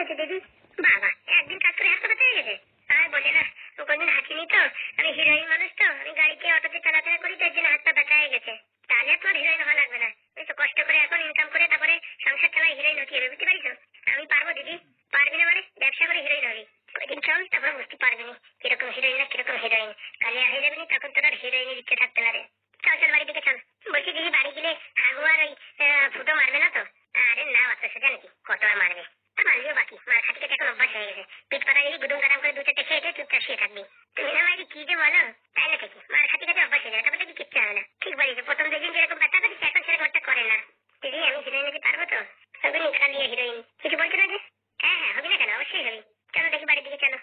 গেছে দিদি। বাবা, একদিন কাজ করে হাত ব্যথা হয়ে গেছে? আর বলে না, কোনদিন হাঁটিনি তো, আমি হিরোইন মানুষ তো, আমি গাড়িতে অটোতে চলাফেরা করি তো, এর জন্য হাত পা ব্যথা হয়ে গেছে। তাহলে তো আর হিরোইন হওয়া লাগবে না, ওই তো কষ্ট করে এখন ইনকাম করে তারপরে সংসার চালাই হিরোইন হতে হবে, বুঝতে পারিস? আমি পারবো দিদি। পারবি না মানে? ব্যবসা করে হিরোইন হবি। কয়দিন চল, তারপরে বুঝতে পারবি না কিরকম হিরোইন না কিরকম হিরোইন। কালিয়া হয়ে যাবি তখন তোর আর হিরোইনের ইচ্ছে থাকতে পারে। চল চল বাড়ির দিকে চল। বলছি দিদি, বাড়ি গেলে হাগু আর ওই ফুটো মারবে না তো? আরে না, অত সোজা নাকি, কত আর মারবে। মারলেও বাকি, মার খাটি খাটি এখন অভ্যাস হয়ে গেছে। পিঠ পাতা গেলে গুদুম গাদাম করে দু চারটে খেয়ে চুপচাপ শুয়ে থাকবি। তুমি না মাইরি কি যে বলো, তাই না? থেকে মার খাটি খাটি অভ্যাস হয়ে যাবে, তারপরে কি কিচ্ছু হবে না। ঠিক বলিস, প্রথম যেদিন যেরকম ব্যথা করিস এখন সেরকম একটা করে না। দিদি, আমি হিরোইন হতে পারবো তো? হবে নি কালিয়া হিরোইন। কিছু বলছো না যে? হ্যাঁ হ্যাঁ, হবি না কেন, অবশ্যই হবি। চলো দেখি বাড়ির দিকে চলো।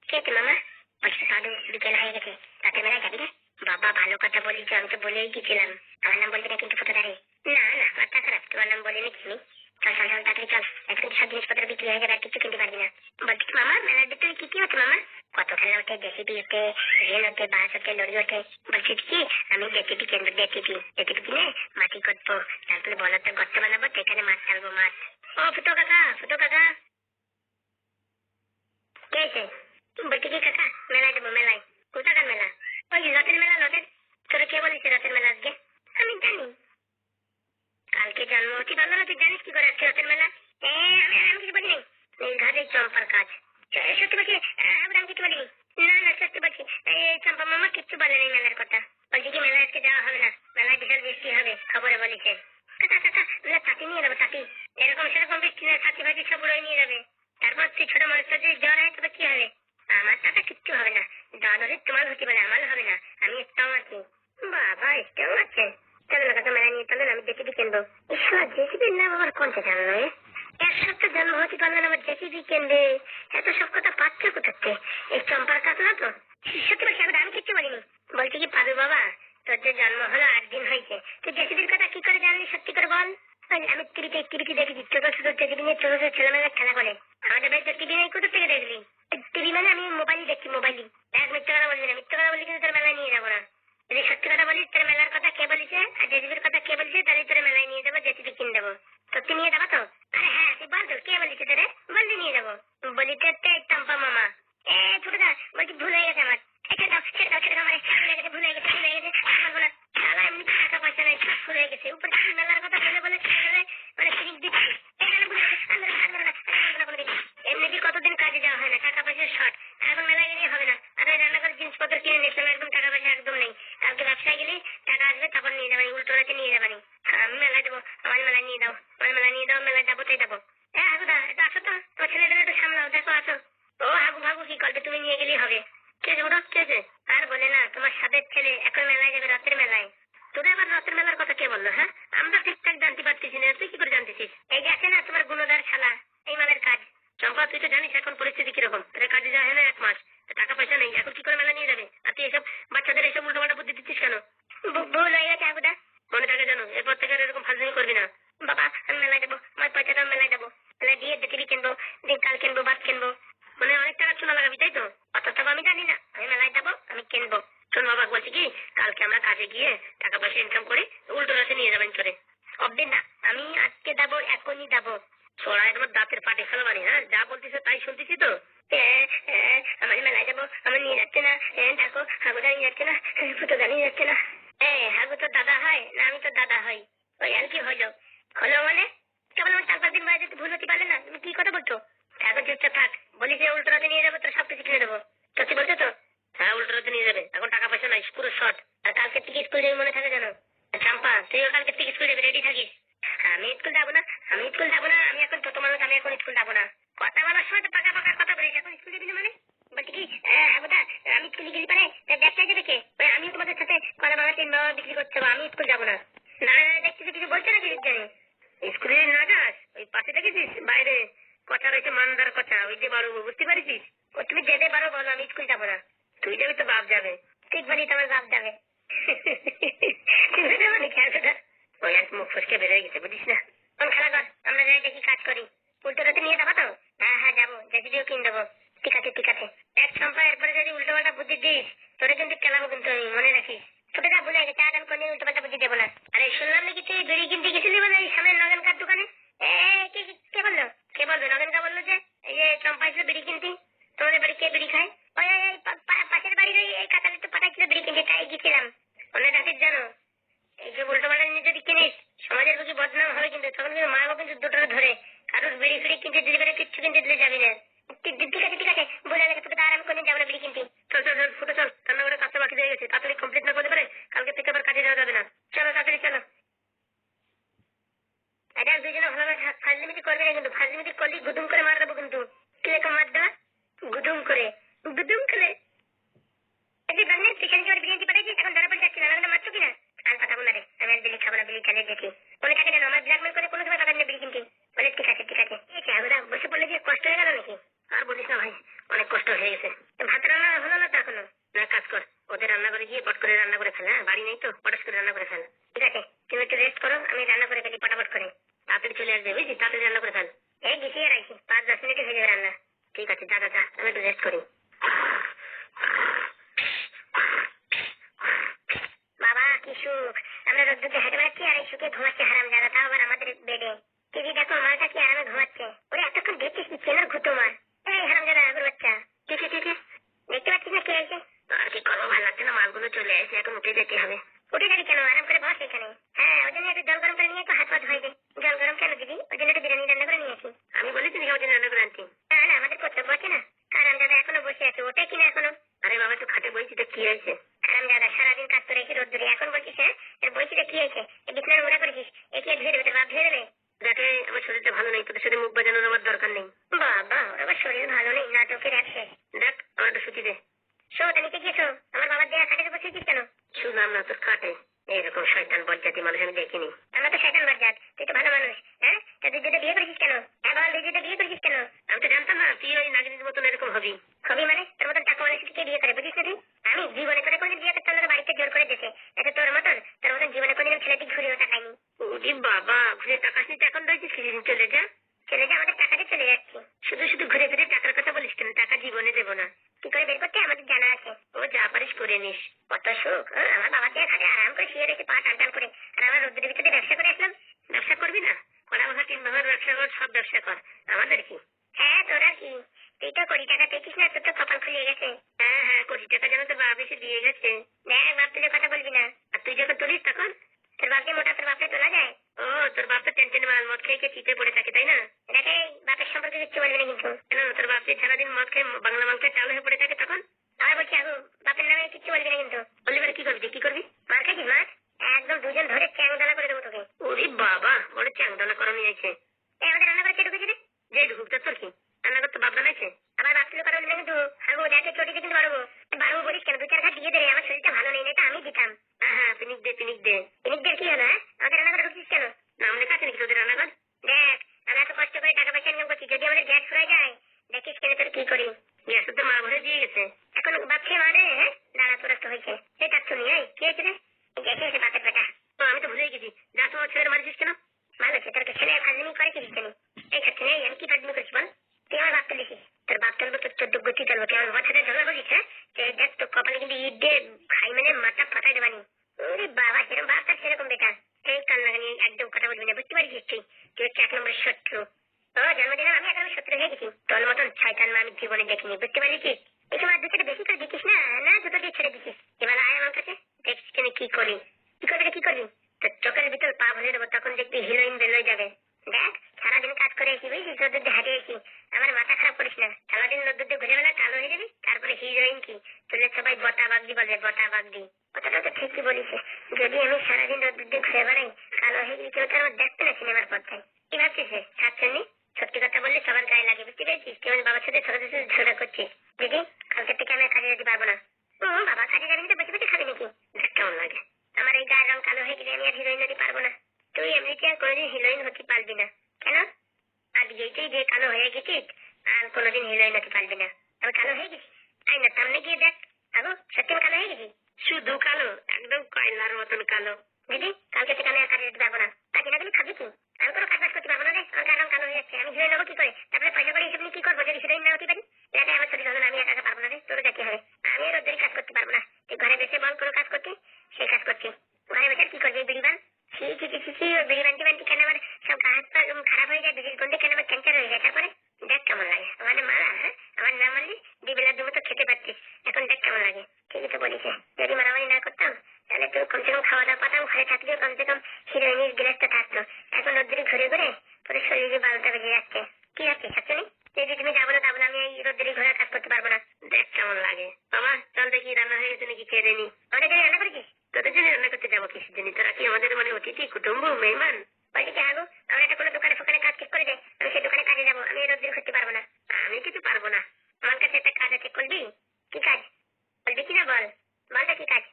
কে তো মামা? বলছি সাধু, বিকেল হয়ে গেছে, রাতের বেলায় যাবি না? বাবা, ভালো কথা বলিস, আমি তো বলেই গেছিলাম। আমার নাম বলবি না কিন্তু ফুটো দাঁড়িয়ে। না না, মাথা খারাপ, তোমার নাম বলিনি তুমি। চল চল চল, তাড়াতাড়ি চল, এখন সব জিনিসপত্র বিক্রি হয়ে যাবে, আর কিছু কিনতে পারবি না। বলছি মামা, মেলার ভিতরে কি কি হচ্ছে মামা? কত খেলা ওঠে, জেসিবি ওঠে, রেল ওঠে, বাস ওঠে, লরি ওঠে। বলছি কি, আমি জেসিবি কিনবো, জেসিবি জেসিবি কিনে মাটি কাটবো, তারপরে বড় একটা গর্ত বানাবো, সেখানে মাছ ছাড়বো, মাছ। ও ফুটো কাকা, ফুটো কাকা। কে আছে? বলছি কি কাকা, মেলায় যাবো, মেলায়। কোথাকার মেলা? ওই রথের মেলা, রথের। তোরা কে বলেছে রথের মেলা আজকে? আমি জানি, কালকে জন্মবতী বাংলা, তুই জানিস কি করে আজকে রথের মেলা? আমি কিছু বলিনি, এই ঘাটে চম্পার কাজ। সত্যি বলছি, আমি কিছু বলিনি। না না, সত্যি বলছি, এই চম্পা মামা কিচ্ছু বলেনি মেলার কথা। বলছি কি মেলায় আজকে যাওয়া হবে না, মেলায় বিশাল বৃষ্টি হবে, খবরে বলেছে। কাকা কাকা, আমরা ছাতি নিয়ে যাবো, ছাতি। এরকম সেরকম বৃষ্টি না, ছাতি ফাতি সব উড়ে নিয়ে যাবে। তারপর তুই ছোট মানুষ, যদি জ্বর হয় তবে কি হবে? আমার টাকা কিচ্ছু হবে না, দাদরের তোমার হতে পারে, আমার হবে না, আমি স্ট্রং আছি। বাবা, স্ট্রং আছে? চলো না কাকা, মেলা নিয়ে চলেন, আমি জেসিবি কিনবো। ঈশ্বর, জেসিবির নাম আবার কোনটা জানলো? এক সপ্তাহ জন্ম হতে পারলে না, আবার জেসিবি কিনবে? এত সব কথা পাচ্ছ কোথাতে? এই চম্পার কাজ না তো? সত্যি বলছি, আমি কিচ্ছু বলিনি। বলছি কি পাদু বাবা, তোর যে জন্ম হলো 8 দিন হয়েছে, তুই জেসিবির কথা কি করে জানলি, সত্যি করে বল। আমি টিভিতে দেখেছি, ছোট ছোট জেসিবি নিয়ে ছোট ছোট ছেলেমেয়েরা খেলা করে। আমাদের বাড়িতে টিভি নেই, কোথা থেকে দেখলি? টিভি মানে আমি মোবাইলই দেখি, মোবাইলই। এক মিথ্যে কথা বলবি না, মিথ্যে কথা বললি কিন্তু তোর মেলায় নিয়ে যাবো না। যদি সত্যি কথা বলিস, তোর মেলার কথা কে বলিছে আর জেসিবির কথা কে বলিছে, তাহলে তোর মেলায় নিয়ে যাবো, জেসিবি কিনে দেবো। সত্যি নিয়ে যাবো তো? আরে হ্যাঁ, তুই বল তো কে বলিছে তোরে, বললি নিয়ে যাবো। বলি তো চম্পা মামা। ছোটদা, বলছি ভুল হয়ে গেছে আমার। ছেড়ে দাও ছেড়ে দাও ছেড়ে দাও, মানে ভুল হয়ে গেছে, ভুল হয়ে গেছে, ভুল হয়ে গেছে, বলবো না। শালা এমনি টাকা পয়সা নেই, সব ভুল হয়ে গেছে, উপর থেকে মেলার কথা বলে বলে মানে ফিরিক দিচ্ছি। এখানে ভুল হয়ে গেছে, এমনি কি কতদিন কাজে যাওয়া হয় না, টাকা পয়সার শর্ট। এখন মেলায় গেলেই হবে না। আর ওই রান্নাঘরের জিনিসপত্র কিনে নিয়েছিলাম, একদম টাকা পয়সা একদম নেই। কালকে ব্যবসায় গেলেই টাকা আসবে, তারপর নিয়ে যাবানি, উল্টো রাতে নিয়ে যাবানি। আমি মেলায় যাবো, আমার মেলায় নিয়ে দাও, আমার মেলায় নিয়ে দাও, মেলায় যাবো তাই যাবো। হ্যাঁ হাগুদা, এটা আসো তো, তোমার ছেলেদের একটু সামলাও, দেখো আসো। ও হাগু ভাগু কি করবে, তুমি নিয়ে গেলেই হবে। কে ওরা কে? আর বলে না, তোমার সাদের ছেলে এখন মেলায় যাবে, রথের মেলায়। তোরা আবার রথের মেলার কথা কে বললো? হ্যাঁ, আমরা ঠিকঠাক জানতে পারতেছি না, তুই কি করে জানতেছিস? এই যে আছে না তোমার গুণদার শালা, এই মালের কাজ। চম্পা, তুই তো জানিস এখন পরিস্থিতি কিরকম, তোর কাজে যাওয়া হয় না 1 মাস, টাকা পয়সা নেই, এখন কি করে মেলা নিয়ে যাবে? আর তুই এসব বাচ্চাদের এসব উল্টো পাল্টা বুদ্ধি দিচ্ছিস কেন? ভুল হয়ে গেছে হাগুদা, মনে থাকে জানো, এরপর থেকে এরকম ফাজলামি করবি না। বাবা, আমি মেলায় যাবো, আমার পয়সাটা মেলায় যাবো, মেলায় দিয়ে টিভি কিনবো, দিন কাল কিনবো, বাদ কিনবো। মানে অনেক টাকা চুনা লাগাবি তাই তো? অত টাকা আমি জানি না, আমি মেলায় যাবো, আমি কিনবো। শোন বাবা, বলছি কি, কালকে আমরা কাজে গিয়ে টাকা পয়সা ইনকাম করে উল্টো রাতে নিয়ে যাবেন চলে। অব্দিন না, আমি আজকে যাবো, এখনই যাবো। ছড়ায় তোমার দাঁতের পাটে ফেলো বানি, হ্যাঁ, যা বলতেছে তাই শুনতেছি তো। আমার মেলায় যাবো, আমার নিয়ে যাচ্ছে না। দেখো হাগুদা নিয়ে যাচ্ছে না, ফুটো নিয়ে যাচ্ছে না। হাগু তোর দাদা হয় না, আমি তোর দাদা হই। ওই আর কি হলো? হলো মানে কেবল আমার 4-5 দিন বাইরে ভুল হতে পারলে না, তুমি কি কথা বলছো? থাকো, চুপচাপ থাক। বলি যে উল্টো রাতে নিয়ে যাবো, তোর সব কিছু কিনে দেবো। সত্যি বলছো তো? হ্যাঁ, উল্টো রাতে নিয়ে যাবে, এখন টাকা পয়সা নাই, পুরো শর্ট। আর কালকে থেকে স্কুল যাবি, মনে থাকে জানো? চাম্পা, তুইও কালকে থেকে স্কুল যাবি, রেডি থাকিস। আমি স্কুল যাবো না, আমি স্কুল যাবো না, আমি এখন ছোট মানুষ, আমি এখন স্কুল যাবো না। কথা বলার সময় তো পাকা পাকা কথা বলিস, এখন স্কুল যাবি না মানে? বলছি কি, হাগুদা, আমি স্কুলে গেলি পারে ব্যবসায় যাবে কে? আমি তোমাদের সাথে কলা বাবা তিন বাবা বিক্রি করতে যাবো, আমি স্কুল যাবো না। না না, দেখছি কিছু বলছে নাকি বিজ্ঞানী? স্কুলে না যাস, ওই পাশে দেখেছিস বাইরে কথা রয়েছে, মানদার কথা, ওই যে বড়, বুঝতে পারিস? ও তুমি যেতে পারো, বলো, আমি স্কুল যাবো না। তুই যাবি তো বাপ যাবে। ঠিক বলি, তোমার বাপ যাবে। মানে খেয়ালটা ওই আর মুখ ফসকে বেরোয় গেছে, বুঝিস না? কোন খেলা কর, আমরা যাই দেখি কাজ করি। উল্টো রাতে নিয়ে যাবো তো? হ্যাঁ হ্যাঁ যাবো, জেসিবিও কিনে দেবো। ঠিক আছে ঠিক আছে। এক চম্পা, এরপরে যদি উল্টো পাল্টা বুদ্ধি দিস, তোরে কিন্তু খেলাবো, কিন্তু আমি মনে রাখিস। ছোটটা ভুলে গেছে, আর আমি কোনদিন উল্টো পাল্টা বুদ্ধি দেবো না। আরে শুনলাম নাকি তুই বিড়ি কিনতে এইসব উল্টো পাল্টা নিয়ে যদি কিনিস সমাজের বুঝি বদনাম হবে, কিন্তু তখন কিন্তু মারবো কিন্তু দুটোরে ধরে। কারোর বিড়ি ফিড়ি কিনতে দিলে করে কিচ্ছু কিনতে দিলে যাবি না। ঠিক আছে বলে গেছে তোকে, আর আমি কোনদিন যাবো না বিড়ি কিনতে। চল চল চল ফুটে চল, রান্না করে কাজটা বাকি রয়ে গেছে, তাড়াতাড়ি কমপ্লিট না করতে পারে কালকে থেকে আবার কাজে যাওয়া যাবে না। চলো তাড়াতাড়ি চলো। এটা দুজনে ভালোভাবে ফাজলিমিতি করবে না, কিন্তু ফাজলিমিতি করলেই গুদুম করে মার দেবো কিন্তু। কিরকম মার দেওয়া? গুদুম করে গুদুম করে। তুই জানি তুই সেদিন ওর বিরিয়ানি পাঠাইছিস, এখন ধরা পড়ে যাচ্ছি না, আমাকে মারছো কিনা? আর কথা বল না রে, আমি আর বিড়ি খাবো না, বিড়ি চালিয়ে দেখি মনে থাকে যেন আমার ব্ল্যাকমেল করে কোনো সময় টাকা নিয়ে বিড়ি কিনতে বলে। ঠিক আছে ঠিক আছে। এই আমরা বসে পড়লে যে কষ্ট হয়ে গেল নাকি? আর বলিস না ভাই, অনেক কষ্ট হয়ে গেছে। ভাত রান্না হলো না তো এখনো? না, কাজ কর, ওদের রান্না করে গিয়ে পট করে রান্না করে ফেল। হ্যাঁ, বাড়ি নেই তো, পটাশ করে রান্না করে ফেল। ঠিক আছে, তুমি একটু রেস্ট করো, আমি রান্না করে ফেলি পটাপট করে। তাড়াতাড়ি চলে আসবে বুঝলি, তাড়াতাড়ি রান্না করে ফেল। এই গুছিয়ে রাখি, 5-10 মিনিটে হয়ে যাবে রান্না। ঠিক আছে, যা যা যা, আমি একটু রেস্ট করি। বাবা কি সুখ, আমরা রোদ্দুরে হেঁটে বেড়াচ্ছি আর এই সুখে ঘুমাচ্ছে হারামজাদা, তাও আবার আমাদের বেডে। টিভি দেখো, মালটা কি আরামে ঘুমাচ্ছে। ওরে এতক্ষণ দেখছিস কি চেনার ঘুতো মার। এই হারামজাদা আগুর বাচ্চা, কে কে কে কে দেখতে পাচ্ছিস না কে আছে? আর কি করবো, ভালো লাগছে না, মালগুলো চলে এসে এখন উঠে যেতে হবে। উঠে যাবি কেন, আরাম করে বস এখানে। হ্যাঁ, ওই জন্য একটু জল গরম করে নিয়ে একটু হাত পা ধোয় দে। জল গরম কেন দিদি? ওই জন্য একটু বিরিয়ানি রান্না করে নিয়েছি। আমি বলেছি নাকি ওই জন্য রান্না করে আনছি? না না, আমাদের কর্তব্য আছে না। হারামজাদা এখনো বসে আছে, ওটাই কিনা এখনো? আরে বাবা, তুই খাটে বইছি তো কি হয়েছে? হারামজাদা সারাদিন কাজ করে এসে রোদ্দুরে এখন বলছিস হ্যাঁ বইছি তো কি হয়েছে? এই বিছানার মনে করেছিস একে ধুয়ে দেবে, তোর বাপ ধুয়ে দেবে? দেখে আমার শরীরটা ভালো নেই, তোদের সাথে মুখ বাজানোর আমার দরকার নেই। বাবা, ওর আবার শরীর ভালো নেই, নাটকের এক শেষ। দেখ আমার একটু ছুটি দে। শো, তা নিচে গিয়েছো? আমার বাবার দেয়া খাটে বসেছিস কেন? শুনলাম না তোর খাটে এইরকম শয়তান বজ্জাতি মানুষ আমি দেখিনি। আমরা তো শয়তান বজ্জাত, তুই তো ভালো মানুষ। হ্যাঁ, তা তুই যেটা বিয়ে করেছিস কেন? হ্যাঁ বল, তুই যেটা বিয়ে করেছিস কেন? আমি তো জানতাম না তুই ওই নাগিনীর মতন এরকম হবি। হবি মানে? তোর মতন টাকা মানুষকে কে বিয়ে করে বুঝিস না তুই? আমি জীবনে করে কোনদিন বিয়ে করতাম না, বাড়িতে জোর করে দিয়েছে। এটা তোর মতন জীবনে কোনদিন ছেলেটি ঘুরেও তাকাইনি। ওরে বাবা, ঘুরে তাকাসনি তো এখন রয়েছিস কিছুদিন, চলে যা। চলে যা, আমাদের টাকাতে চলে যাচ্ছি। শুধু শুধু ঘুরে ঘুরে টাকার কথা বলিস কেন? টাকা জীবনে দেবো না। কি করে বের করতে আমাদের জানা আছে। ও যা পারিস করে নিস। কত সুখ, আমার বাবা দিয়ে খাটে আরাম করে শুয়ে রয়েছে পা টান টান করে, আর আমার রোদ্রের ভিতরে ব্যবসা করে আসলাম। ব্যবসা করবি না? কড়া ভাঙা 3 ভাঙার ব্যবসা কর, সব ব্যবসা কর, আমাদের কি? হ্যাঁ, তোরা কি? তুই তো কোটি টাকা পেয়েছিস না, তোর তো কপাল খুলে গেছে। হ্যাঁ হ্যাঁ, কোটি টাকা যেন তোর বাপ এসে দিয়ে গেছে। দেখ, বাপ তুলে কথা বলবি না। আর তুই যখন তুলিস তখন তোর বাপকে মোটা তোর বাপকে তোলা যায়? ও, তোর বাপ তো টেনশনে মাল মদ খেয়ে খেয়ে চিপে পড়ে থাকে তাই না? দেখ, এই বাপের সম্পর্কে কিচ্ছু বলবি না কিন্তু। কেন, তোর বাপ যে সারাদিন মদ খেয়ে বাংলা মাংসের চাল হয়ে পড়ে থাকে তখন? আবার বলছি আগু, বাপের নামে কিচ্ছু বলবি না কিন্তু। বললি বলে কি করবি? কি করবি? মার খাইছিস মার? একদম দুজন ধরে চ্যাংদানা করে দেবো তোকে। ওরে বাবা, বড় চ্যাংদানা করা নিয়ে আছে। এই আমাদের রান্না করে কে ঢুকেছে রে? যে ঢুকুক, তোর কি রান্না করতে বাপ বানাইছে? আমার বাপ ছিল কারণ কিন্তু হাগু দেখে চটিতে কিন্তু বাড়বো। বাড়বো বলিস কেন? 2-4 ঘাট দিয়ে দে, আমার শরীরটা ভালো নেই, না আমি দিতাম। হ্যাঁ হ্যাঁ, পিনিক দে পিনিক দে। পিনিক দে কি হলো? হ্যাঁ, আমাদের রান্না করে ঢুকছিস কেন? নাম লেখা আছে নাকি তোদের রান্নাঘর? দেখ, আমরা এত কষ্ট করে টাকা পয়সা ইনকাম করছি, যদি আমাদের গ্যাস ফুরাই যায় দেখিস কেন তোর কি করি। গ্যাস তো মা ভরে দিয়ে গেছে, এখন বাপ খেয়ে মানে। হ্যাঁ, দাঁড়া তোর একটা হয়েছে। সেই কাজ শুনি, এই কি হয়েছে রে? দেখে বাপের বেটা। ও, আমি তো ভুলেই গেছি। যা, তোমার ছেলের মারিছিস কেন? ভালো আছে, তোর ছেলে ফাজলিমি করে কি জানি। এই খাচ্ছে নেই, আমি কি ফাজলিমি করছি বল? তুই আমার বাপ তুলেছিস, তোর বাপ তুলবো, তোর 14 গতি তুলবো। তুই আমার বাবার সাথে ঝগড়া করিস? হ্যাঁ, দেখ তোর কপালে কিন্তু ইট দিয়ে খাই মানে মাথা ফাটাই দেবানি। ওরে বাবা, যেরকম বাপ তার সেরকম বেটা। এই কান লাগানি একদম কথা বলবি না, বুঝতে পারছিস? তুই হচ্ছে 1 নম্বরের শত্রু। ও, জন্মদিনে আমি এখন শত্রু হয়ে গেছি। তোর মতন শয়তান আমি জীবনে দেখিনি, বুঝতে পারছিস? এই সময় 2-4 বেশি করে দিচ্ছিস না, না দুটো দিয়ে ছেড়ে দিচ্ছিস। এবার আয় আমার কাছে, দেখিস কেন কি করি। কি করবি? কি করবি? তোর চোখের ভিতর পা ভরে দেবো, তখন দেখবি হিরোইন বেরোয় যাবে। দেখ, সারাদিন কাজ করে এসি বুঝছিস, রোদ্দুর দিয়ে হাঁটিয়ে এসি। আমার মাথা খারাপ করিস না, সারাদিন রোদ্দুর দিয়ে ঘুরে বেলা কালো হয়ে যাবি, তারপরে হিরোইন কি তোদের সবাই বটা বাগদি বলবে, বটা বাগদি। কথাটা তো ঠিকই বলিস, যদি আমি সারাদিন রোদ্দুর দিয়ে ঘুরে বেড়াই কালো হয়ে গেলি, কেউ তো আমার দেখবে না সিনেমার পর্দায়। কি ভাবছিস ছাড়ছনি? সত্যি কথা বললে সবার গায়ে লাগে, বুঝতে পেরেছিস? তুই আমার বাবার সাথে ছোট ছোট ঝগড়া করছিস। দিদি, কালকে থেকে আমি কাজে যেতে পারবো না। বাবা কাজে যাবি তো বসে বসে খাবি নাকি? দেখ কেমন লাগে। আমার এই গায়ের রং কালো হয়ে গেলে আমি আর হিরোইন হতে পারবো না। তুই এমনিতে আর কোনোদিন হিরোইন হতে পারবি না। কেন? আজকেই তুই যে কালো হয়ে গেছিস, আর কোনোদিন হিরোইন হতে পারবি না। আমি কালো হয়ে গেছি? আয়নার সামনে গিয়ে দেখ। আগো, সত্যি আমি কালো হয়ে গেছি? শুধু কালো, একদম কয়লার মতন কালো। দিদি, কালকে থেকে আমি আর কাজে যেতে পারবো না। কাজে না গেলে খাবি কি? আমি কোনো কাজ বাজ করতে পারবো না রে, আমার গায়ের রং কালো হয়ে যাচ্ছে। আমি হিরোইন হবো কি করে? তারপরে পয়সা করে হিসেব নিয়ে কি করবো যদি হিরোইন না হতে পারি? এলাকায় আমার ছোট ঝগড়া, আমি একা একা পারবো না রে, তোর যাকে হবে। আমি আর ওদের কাজ করতে পারবো না। তুই ঘরে বসে বল কোনো কাজ করতে, সেই কাজ করছি। ঘরে বসে কি করবি? বিড়ি বান। ছি ছি ছি ছি, ওই বিড়ি বানতে বানতে কেন আমার সব গা হাত পা খারাপ হয়ে যায়, বিড়ির গন্ধে কেন আমার ক্যান্সার হয়ে যায়। তারপরে দেখ কেমন লাগে মানে মারা। হ্যাঁ, আমার না মারলি দুবেলা দুমতো খেতে পারতিস, এখন দেখ কেমন লাগে। ঠিকই তো বলিস, যদি মারামারি না করতাম তাহলে তুই কমসে কম খাওয়া দাওয়া পাতাম, ঘরে থাকতাম। থাকলেও কমসে কম হিরোইনের গ্লাসটা থাকতো। এখন রোদ্দুরে ঘুরে ঘুরে পুরো শরীরে বারোটা বেজে যাচ্ছে। কি যাচ্ছে শাকচুনি? যদি তুমি যাবো না তাবো না, আমি এই রোদ্দুরে ঘোরা কাজ করতে পারবো না। দেখ কেমন লাগে। মামা চল দেখি রান্না হয়ে গেছে নাকি, খেয়ে দেনি। আমাদের জন্য রান্না করেছিস? তোদের জন্য রান্না করতে যাবো কিসের জন্য? তোরা কি আমাদের মানে অতিথি কুটুম্ব মেহমান? বলছি কি আগো, আমার একটা কোনো দোকানে ফোকানে কাজ ঠিক করে দে, আমি সেই দোকানে কাজে যাবো। আমি এই রোদ্দুরে ঘুরতে পারবো না। আমি কিছু পারবো না, আমার কাছে একটা কাজ আছে, করবি? কি কাজ বলবি কিনা বল? বলটা কি কাজ?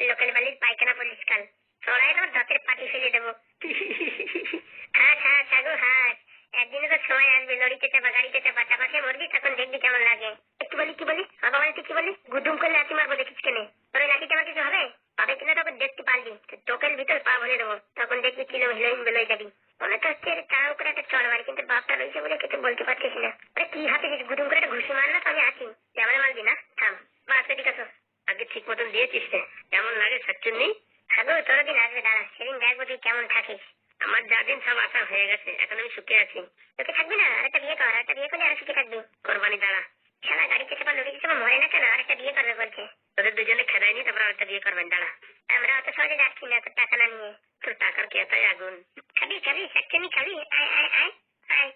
লোকের বাড়ির পায়খানা পরিষ্কার। সরাই তোমার দাঁতের পাটি ফেলে দেবো। হাস হাস আগো হাস, একদিনে তো সময় আসবে, লরিতে চাপা গাড়িতে চাপা চাপা খেয়ে মরবি, তখন দেখবি কেমন লাগে। একটু বলি কি বলি বাবা, বলে তুই কি বলি? গুদুম করে লাঠি মারবো, দেখিস কেনে? তোর লাঠিতে আমার কিছু হবে? পাবে কিনা তখন দেখতে পারবি, তোকের ভিতর পা ভরে দেবো, তখন দেখবি কিলো হিরোইন বেরোয় যাবি। মনে তো হচ্ছে তার উপরে একটা চড় মারি, কিন্তু বাপটা রয়েছে বলে কিছু বলতে পারছিস না। আরে কি হাতে গুদুম করে একটা ঘুষি মার না, তো আমি আছি। আমার মারবি না, থাম। বাস এদিকে আসো। আগে ঠিক মতন দিয়েছিস রে, কেমন লাগে শাকচুন্নি? আগো তোর দিন আসবে, দাঁড়া, সেদিন দেখবো তুই কেমন থাকিস। আমার যা দিন সব আশা হয়ে গেছে, এখন আমি সুখে আছি। তোকে থাকবি না? আরেকটা বিয়ে কর, আরেকটা বিয়ে করলে আর সুখে থাকবি। কোরবানি দাঁড়া। শালা গাড়িতে চাপা লরিতে চাপা মরে না কেন? আরেকটা বিয়ে করবে বলছে। তোদের দুজনে খেদায়নি, তারপর আরেকটা বিয়ে করবেন দাঁড়া। আমরা অত সহজে যাচ্ছি না তোর টাকা না নিয়ে। তোর টাকার কেতায় আগুন। খাবি খাবি শাকচুন্নি খাবি? আয় আয় আয় আয়।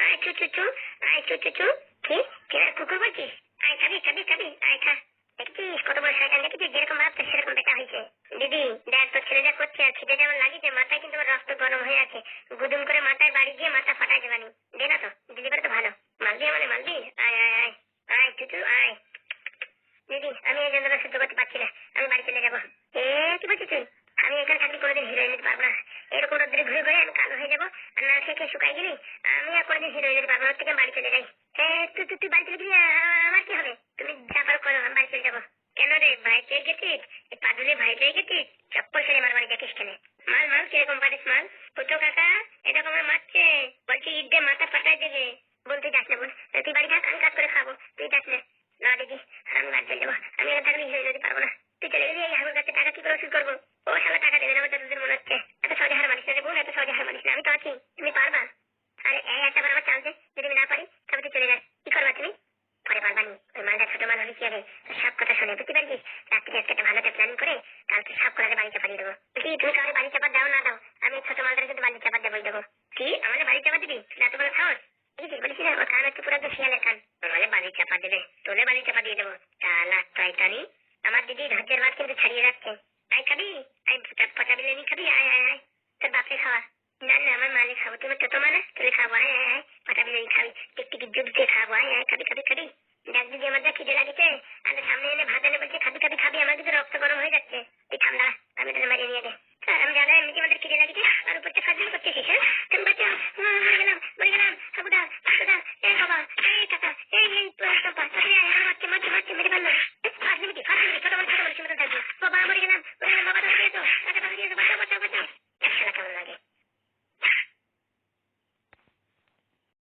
আয় চু চু চু, আয় চু চু চু। কি কি কুকুর বলছিস? আয় খাবি খাবি খাবি, আয় খা। দেখছিস কত বড় শয়তান, দেখেছিস? যেরকম ভাবছিস সেরকম বেটা হয়েছে। দিদি দেখ, তোর ছেলে যা করছে, আর খিদে যেমন লাগিয়েছে, মাথায় কিন্তু রক্ত গরম হয়ে আছে। গুদুম করে মাথায় বাড়ি দিয়ে মাথা ফাটাই দেবানি। দে না তো, দিদি করে তো ভালো। মালবি মানে মালবি? আয় আয় আয় আয় চুচু আয়। দিদি আমি এই যন্ত্রণা সহ্য করতে পারছি না, আমি বাড়ি চলে যাবো। কি বলছিস তুই? আমি এখানে থাকলে কোনোদিন হিরোইন নিতে পারবো না। এরকম রোদ্দুরে ঘুরে ঘুরে আমি কালো হয়ে যাবো, আর না খেয়ে শুকাই গেলি। আমি আর কোনোদিন হিরোইন নিতে পারবো না, থেকে বাড়ি চলে যাই। তুই তুই তুই বাড়ি চলে গেলি, আমার কি হবে? তুমি যা পারো করো, আমি বাড়ি চলে যাবো। কেন রে, ভাই চেয়ে গেছিস? এই পাদুলি ভাই চেয়ে গেছিস? চপ্পল খেলে আমার বাড়ি দেখিস কেন? মাল মাল কিরকম পারিস মাল? পুতো কাকা এরকম মারছে, বলছি ঈদ দিয়ে মাথা ফাটাই দেবে। বোন তুই যাস না, বোন তুই বাড়ি থাক, আমি কাজ করে খাবো, তুই যাস না। না দিদি আমি বাড়ি চলে যাবো, আমি এখানে থাকলে হিরোইন নিতে পারবো না। তুই চলে গেলি, এই হাগুর কাছে টাকা কি করে ওষুধ করবো? ও শালা টাকা দেবে না, আমার যতদিন মনে হচ্ছে। এত সহজে হার মানিস না রে বোন, এত সহজে হার মানিস না, আমি তো আছি, তুমি পারবা। আরে একটা বার আমার চান্স দে, যদি আমি না পারি তবে তুই চলে যাস। কি করবা তুমি? পরে পারবানি, ওই মালটা ছোট মাল হলে কি হবে? সব কথা শুনে বুঝতে পারছিস? রাত্রি আজকে একটা ভালো একটা প্ল্যানিং করে কালকে সব করে বাড়ি চাপা দিয়ে দেবো। কি তুমি কাউকে বাড়ি চাপা দাও না দাও, আমি ছোট মালটাকে কিন্তু বাড়ি চাপা দেবই দেবো। কি আমাদের বাড়ি চাপা দিবি? এত বড় সাহস? বুঝেছিস? বলেছি না, ওর কান হচ্ছে পুরো একদম শিয়ালের কান। আমাদের বাড়ি চাপা দেবে, তোলে বাড়ি চাপা দিয়ে দেবো। চালা শয়তানি। আমার দিদি ধৈর্যের বাদ কিন্তু ছাড়িয়ে যাচ্ছে। আয় খাবি? আয় পচা বিরিয়ানি খাবি? আয় আয় আয়, তোর বাপরে খাওয়া। না না আমার মালে খাবো, তুমি ছোট মানে তুলে খাবো। আয় আয় আয়, পচা বিরিয়ানি খাবি, টিকটিকি জুপ দিয়ে খাবো। আয় আয় খাবি খাবি খাবি। দেখ দিদি আমার যা খিদে লাগেছে, আর সামনে এনে ভাত এনে বলছে খাবি খাবি খাবি, আমার কিন্তু রক্ত গরম হয়ে যাচ্ছে। তুই ঠান্ডা, আমি তোদের মারিয়ে নিয়ে দে। আমি জানা এমনিতে আমাদের খিদে লাগেছে, আর উপরটা খাদ্য করতেছিস। হ্যাঁ তুমি